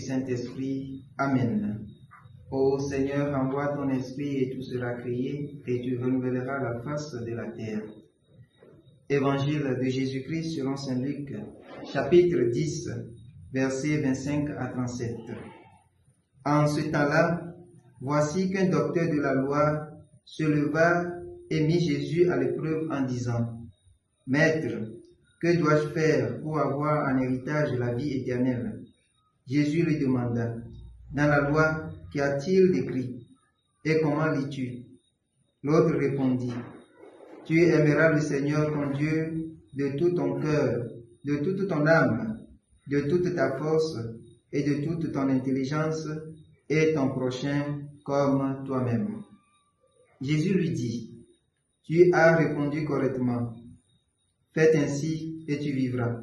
Saint-Esprit. Amen. Ô Seigneur, envoie ton esprit et tout sera créé, et tu renouvelleras la face de la terre. Évangile de Jésus-Christ selon saint Luc, chapitre 10, versets 25 à 37. En ce temps-là, voici qu'un docteur de la loi se leva et mit Jésus à l'épreuve en disant, « Maître, que dois-je faire pour avoir en héritage la vie éternelle ?» Jésus lui demanda, « Dans la loi, qu'y a-t-il d'écrit? Et comment lis-tu » L'autre répondit, « Tu aimeras le Seigneur ton Dieu de tout ton cœur, de toute ton âme, de toute ta force et de toute ton intelligence, et ton prochain comme toi-même. » Jésus lui dit, « Tu as répondu correctement. Fais ainsi et tu vivras. »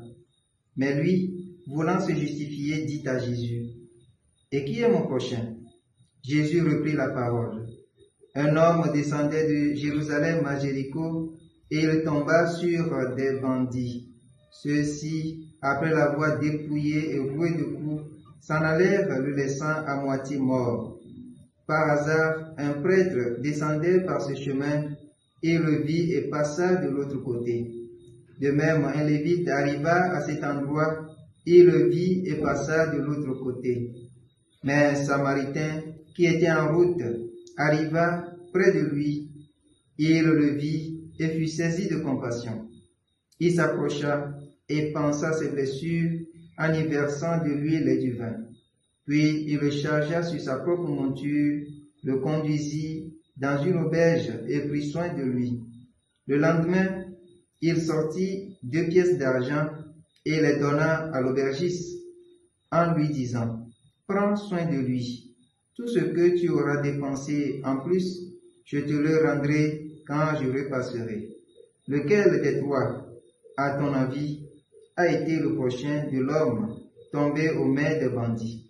Mais lui, voulant se justifier, dit à Jésus, « Et qui est mon prochain ?» Jésus reprit la parole. Un homme descendait de Jérusalem à Jéricho, et il tomba sur des bandits. Ceux-ci, après l'avoir dépouillé et roué de coups, s'en allèrent le laissant à moitié mort. Par hasard, un prêtre descendait par ce chemin, et le vit et passa de l'autre côté. De même, un lévite arriva à cet endroit, il le vit et passa de l'autre côté. Mais un Samaritain qui était en route arriva près de lui. Il le vit et fut saisi de compassion. Il s'approcha et pansa ses blessures en y versant de l'huile et du vin. Puis il le chargea sur sa propre monture, le conduisit dans une auberge et prit soin de lui. Le lendemain, il sortit 2 pièces d'argent et les donna à l'aubergiste en lui disant, « Prends soin de lui. Tout ce que tu auras dépensé en plus, je te le rendrai quand je repasserai. Lequel des trois, à ton avis, a été le prochain de l'homme tombé aux mains des bandits ?»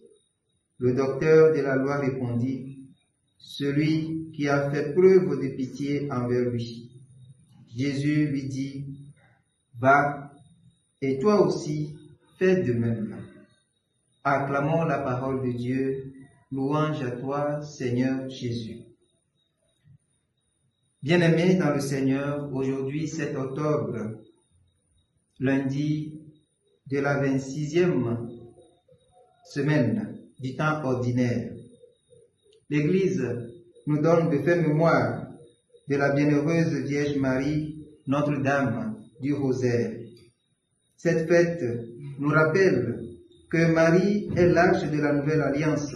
Le docteur de la loi répondit, « Celui qui a fait preuve de pitié envers lui. » Jésus lui dit, « Va, et toi aussi, fais de même. » Acclamons la parole de Dieu. Louange à toi, Seigneur Jésus. Bien-aimés dans le Seigneur, aujourd'hui 7 octobre, lundi de la 26e semaine du temps ordinaire, l'Église nous donne de faire mémoire de la bienheureuse Vierge Marie, Notre-Dame du Rosaire. Cette fête nous rappelle que Marie est l'arche de la nouvelle alliance.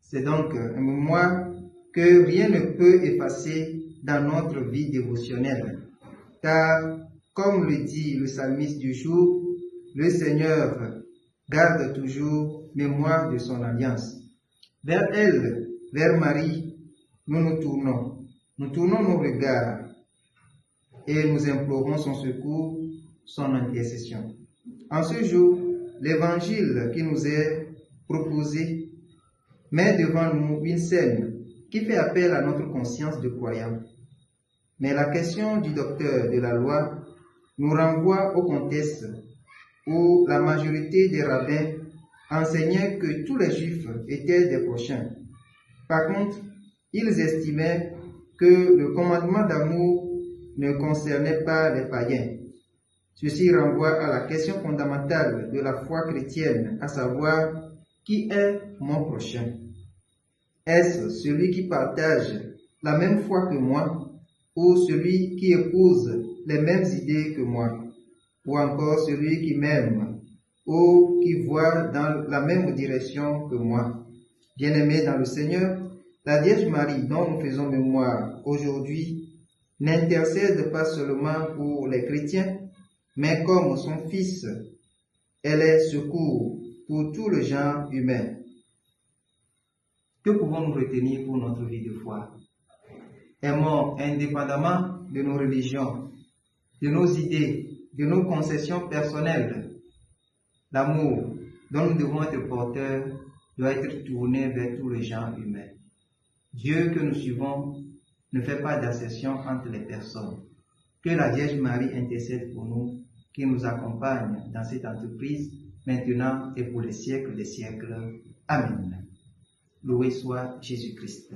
C'est donc un mémoire que rien ne peut effacer dans notre vie dévotionnelle. Car, comme le dit le psalmiste du jour, le Seigneur garde toujours mémoire de son alliance. Vers elle, vers Marie, nous tournons nos regards et nous implorons son secours, son intercession. En ce jour, l'évangile qui nous est proposé met devant nous une scène qui fait appel à notre conscience de croyant. Mais la question du docteur de la loi nous renvoie au contexte où la majorité des rabbins enseignaient que tous les juifs étaient des prochains. Par contre, ils estimaient que le commandement d'amour ne concernait pas les païens. Ceci renvoie à la question fondamentale de la foi chrétienne, à savoir, qui est mon prochain? Est-ce celui qui partage la même foi que moi, ou celui qui épouse les mêmes idées que moi, ou encore celui qui m'aime, ou qui voit dans la même direction que moi? Bien-aimés dans le Seigneur, la Vierge Marie dont nous faisons mémoire aujourd'hui n'intercède pas seulement pour les chrétiens, mais comme son Fils, elle est secours pour tout le genre humain. Que pouvons-nous retenir pour notre vie de foi? Aimons indépendamment de nos religions, de nos idées, de nos concessions personnelles. L'amour dont nous devons être porteurs doit être tourné vers tout le genre humain. Dieu que nous suivons ne fait pas d'acception entre les personnes. Que la Vierge Marie intercède pour nous, qui nous accompagne dans cette entreprise maintenant et pour les siècles des siècles. Amen. Loué soit Jésus-Christ.